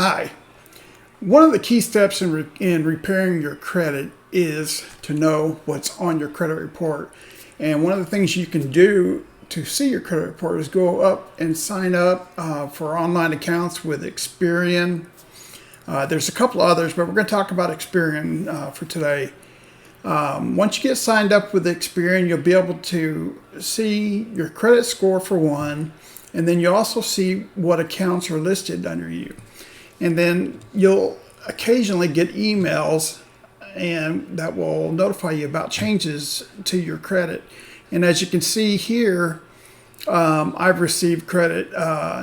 Hi. One of the key steps in repairing your credit is to know what's on your credit report. And one of the things you can do to see your credit report is go up and sign up for online accounts with Experian. There's a couple others, but we're going to talk about Experian for today. Once you get signed up with Experian, you'll be able to see your credit score for one, and then you'll also see what accounts are listed under you. And then you'll occasionally get emails and that will notify you about changes to your credit. And as you can see here, I've received credit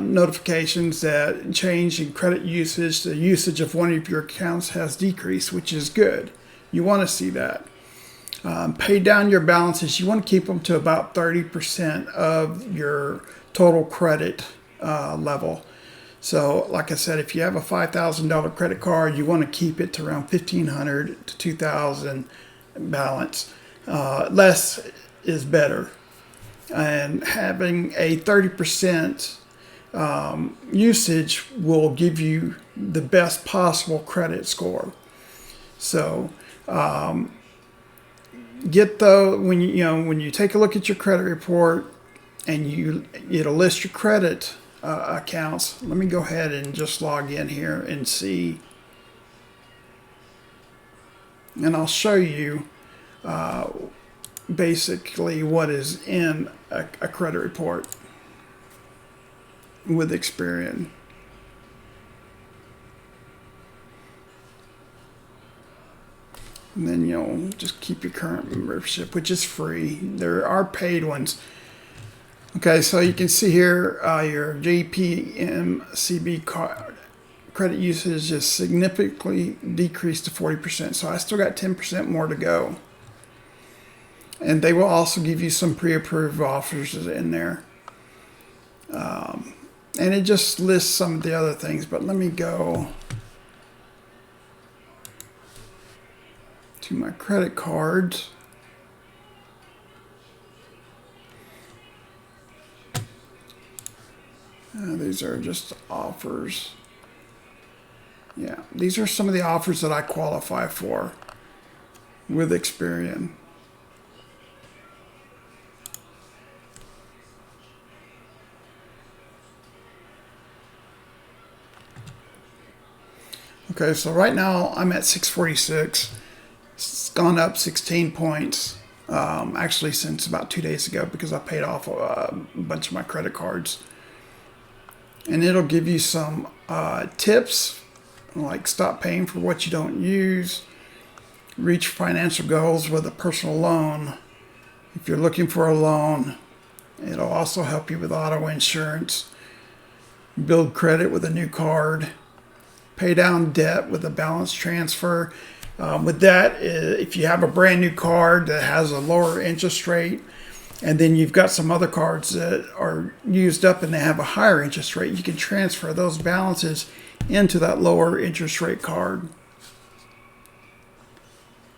notifications that change in credit usage. The usage of one of your accounts has decreased, which is good. You want to see that. Pay down your balances. You want to keep them to about 30% of your total credit level. So like I said, if you have a $5,000 credit card, you want to keep it to around $1,500 to $2,000 balance. Less is better. And having a 30% usage will give you the best possible credit score. So when you take a look at your credit report and it'll list your credit accounts. Let me go ahead and just log in here and see, and I'll show you basically what is in a credit report with Experian. And then you'll just keep your current membership, which is free. There are paid ones. Okay, so you can see here your JPMCB credit usage is significantly decreased to 40%. So I still got 10% more to go. And they will also give you some pre-approved offers in there. And it just lists some of the other things, but let me go to my credit cards. These are just offers. Yeah, these are some of the offers that I qualify for with Experian. Okay, so right now I'm at 646. It's gone up 16 points, actually since about 2 days ago, because I paid off a bunch of my credit cards. And it'll give you some tips, like stop paying for what you don't use, reach financial goals with a personal loan. If you're looking for a loan, it'll also help you with auto insurance, build credit with a new card, pay down debt with a balance transfer. With that, if you have a brand new card that has a lower interest rate, and then you've got some other cards that are used up and they have a higher interest rate, you can transfer those balances into that lower interest rate card.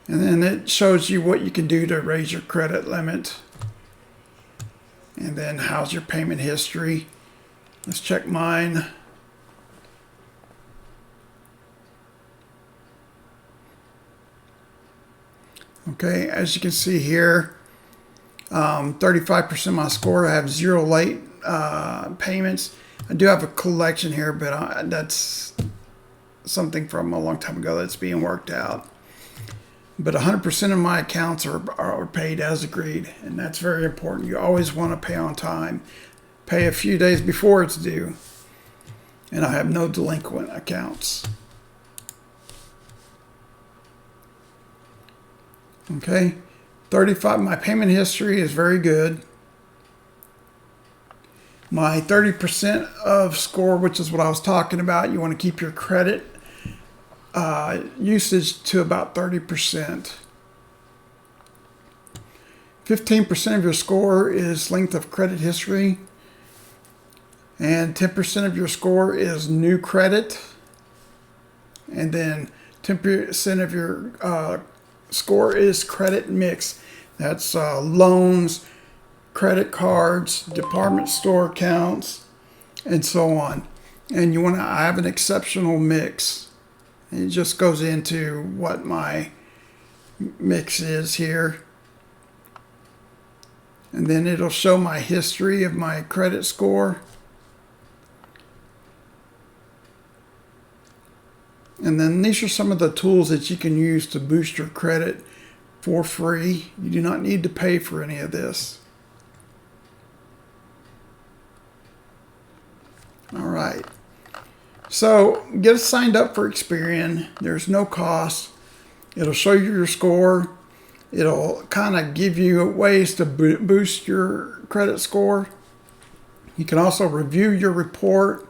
And then it shows you what you can do to raise your credit limit. And then how's your payment history? Let's check mine. Okay, as you can see here, 35% of my score. I have 0 late payments. I do have a collection here, but that's something from a long time ago that's being worked out. But 100% of my accounts are paid as agreed, and that's very important. You always want to pay on time. Pay a few days before it's due. And I have no delinquent accounts. Okay. 35, my payment history is very good. My 30% of score, which is what I was talking about, you want to keep your credit usage to about 30%. 15% of your score is length of credit history. And 10% of your score is new credit. And then 10% of your score is credit mix. That's loans, credit cards, department store accounts, and so on. And you want to have an exceptional mix. It just goes into what my mix is here. And then it'll show my history of my credit score. And then these are some of the tools that you can use to boost your credit for free. You do not need to pay for any of this. All right. So get signed up for Experian. There's no cost. It'll show you your score. It'll kind of give you ways to boost your credit score. You can also review your report.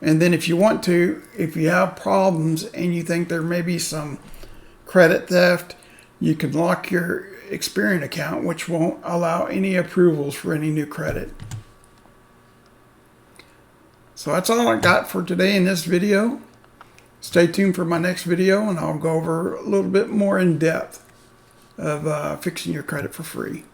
And then if you want to, if you have problems and you think there may be some credit theft, you can lock your Experian account, which won't allow any approvals for any new credit. So that's all I got for today in this video. Stay tuned for my next video, and I'll go over a little bit more in depth of fixing your credit for free.